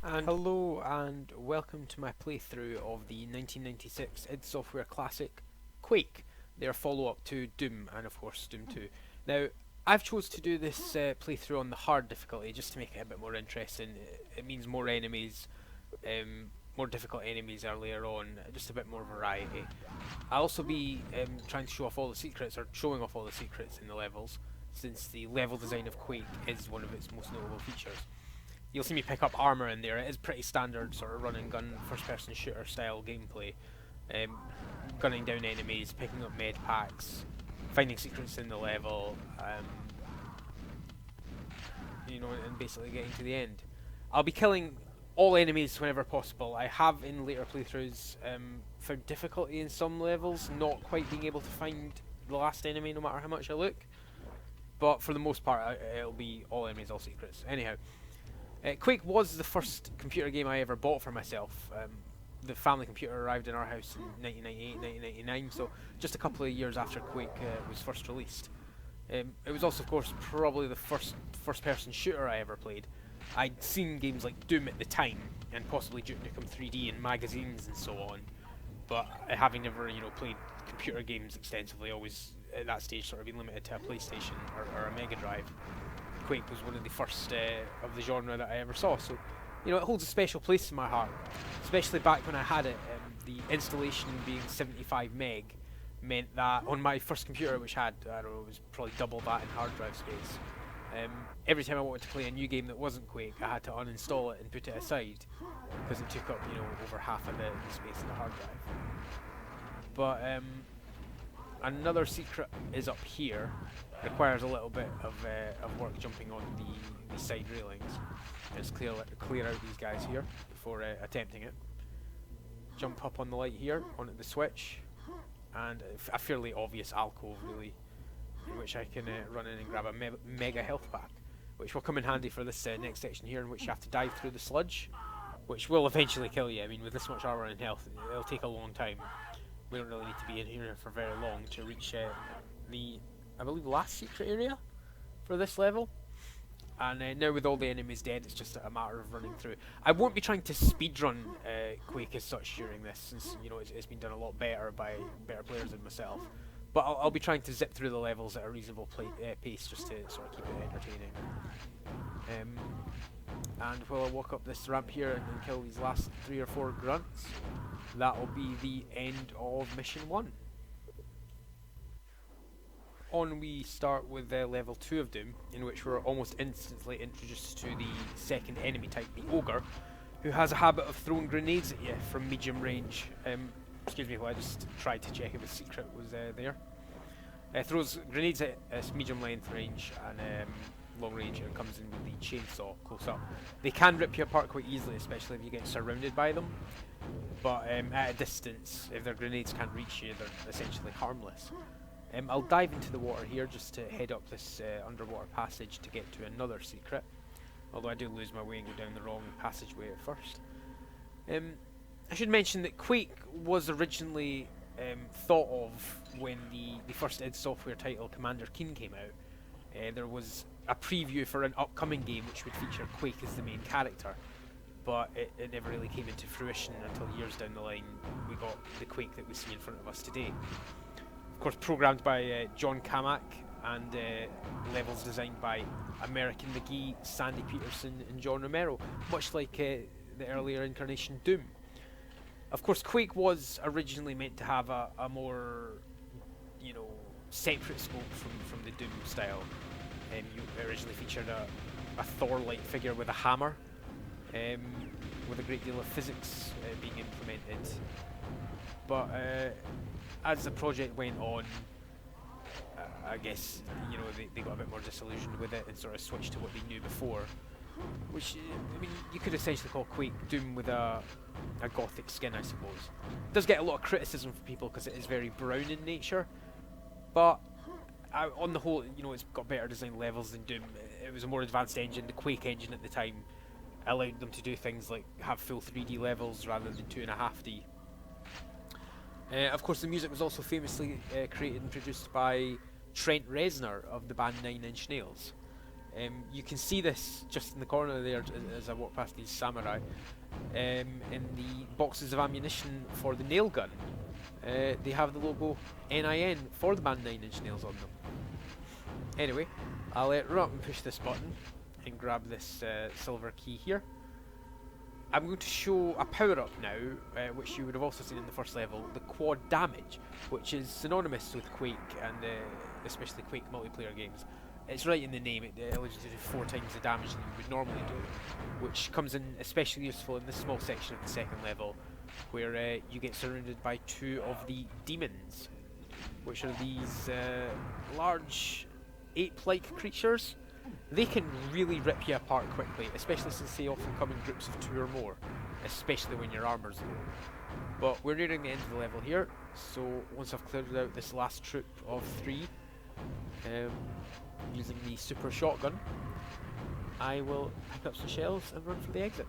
And hello and welcome to my playthrough of the 1996 id Software classic Quake, their follow-up to Doom and of course Doom 2. Now, I've chose to do this playthrough on the hard difficulty just to make it a bit more interesting. It means more enemies, more difficult enemies earlier on, just a bit more variety. I'll also be trying to show off all the secrets, or showing off all the secrets in the levels, since the level design of Quake is one of its most notable features. You'll see me pick up armor in there. It is pretty standard sort of run and gun first person shooter style gameplay. Um, Gunning down enemies, picking up med packs, finding secrets in the level, and basically getting to the end. I'll be killing all enemies whenever possible. I have in later playthroughs found difficulty in some levels, not quite being able to find the last enemy no matter how much I look. But for the most part, it'll be all enemies, all secrets. Anyhow, Quake was the first computer game I ever bought for myself. The family computer arrived in our house in 1998, 1999, so just a couple of years after Quake was first released. It was also, of course, probably the first-person shooter I ever played. I'd seen games like Doom at the time, and possibly Duke Nukem 3D in magazines and so on, but having never, played computer games extensively, always at that stage sort of been limited to a PlayStation or a Mega Drive. Quake was one of the first of the genre that I ever saw, so it holds a special place in my heart, especially back when I had it. The installation being 75 meg meant that on my first computer, which had, I don't know, it was probably double that in hard drive space, every time I wanted to play a new game that wasn't Quake, I had to uninstall it and put it aside, because it took up, over half of the space in the hard drive. But another secret is up here. Requires a little bit of work jumping on the side railings. Let's clear out these guys here before attempting it. Jump up on the light here, onto the switch, and a fairly obvious alcove really, in which I can run in and grab a mega health pack, which will come in handy for this next section here, in which you have to dive through the sludge, which will eventually kill you. I mean, with this much armor and health, it'll take a long time. We don't really need to be in here for very long to reach the, I believe, last secret area for this level. And now with all the enemies dead, it's just a matter of running through. I won't be trying to speedrun Quake as such during this, since it's been done a lot better by better players than myself. But I'll be trying to zip through the levels at a reasonable pace, just to sort of keep it entertaining. And while I walk up this ramp here and kill these last 3 or 4 grunts, that will be the end of mission 1. On we start with level 2 of Doom, in which we're almost instantly introduced to the second enemy type, the Ogre, who has a habit of throwing grenades at you from medium range. Excuse me while I just tried to check if the secret was there. Throws grenades at medium length range and long range, and comes in with the chainsaw close up. They can rip you apart quite easily, especially if you get surrounded by them, but at a distance, if their grenades can't reach you, they're essentially harmless. I'll dive into the water here just to head up this underwater passage to get to another secret, although I do lose my way and go down the wrong passageway at first. I should mention that Quake was originally thought of when the first id Software title, Commander Keen, came out. There was a preview for an upcoming game which would feature Quake as the main character, but it never really came into fruition until years down the line we got the Quake that we see in front of us today. Of course, programmed by John Carmack, and levels designed by American McGee, Sandy Peterson and John Romero, much like the earlier incarnation Doom. Of course, Quake was originally meant to have a more, separate scope from the Doom style. You originally featured a Thor-like figure with a hammer, with a great deal of physics being implemented. But as the project went on, I guess they got a bit more disillusioned with it and sort of switched to what they knew before, which, I mean, you could essentially call Quake Doom with a gothic skin, I suppose. It does get a lot of criticism from people because it is very brown in nature, but on the whole, it's got better designed levels than Doom. It was a more advanced engine. The Quake engine at the time allowed them to do things like have full 3D levels rather than 2.5D. Of course, the music was also famously created and produced by Trent Reznor of the band Nine Inch Nails. You can see this just in the corner there as I walk past these samurai. In the boxes of ammunition for the nail gun, they have the logo NIN for the band 9 Inch Nails on them. Anyway, I'll run up and push this button and grab this silver key here. I'm going to show a power-up now, which you would have also seen in the first level, the quad damage, which is synonymous with Quake and especially Quake multiplayer games. It's right in the name, it allows you to do 4 times the damage than you would normally do, which comes in especially useful in this small section of the second level, where you get surrounded by 2 of the demons, which are these large ape-like creatures. They can really rip you apart quickly, especially since they often come in groups of 2 or more, especially when your armor's low. But we're nearing the end of the level here, so once I've cleared out this last troop of 3, using the super shotgun, I will pick up some shells and run for the exit.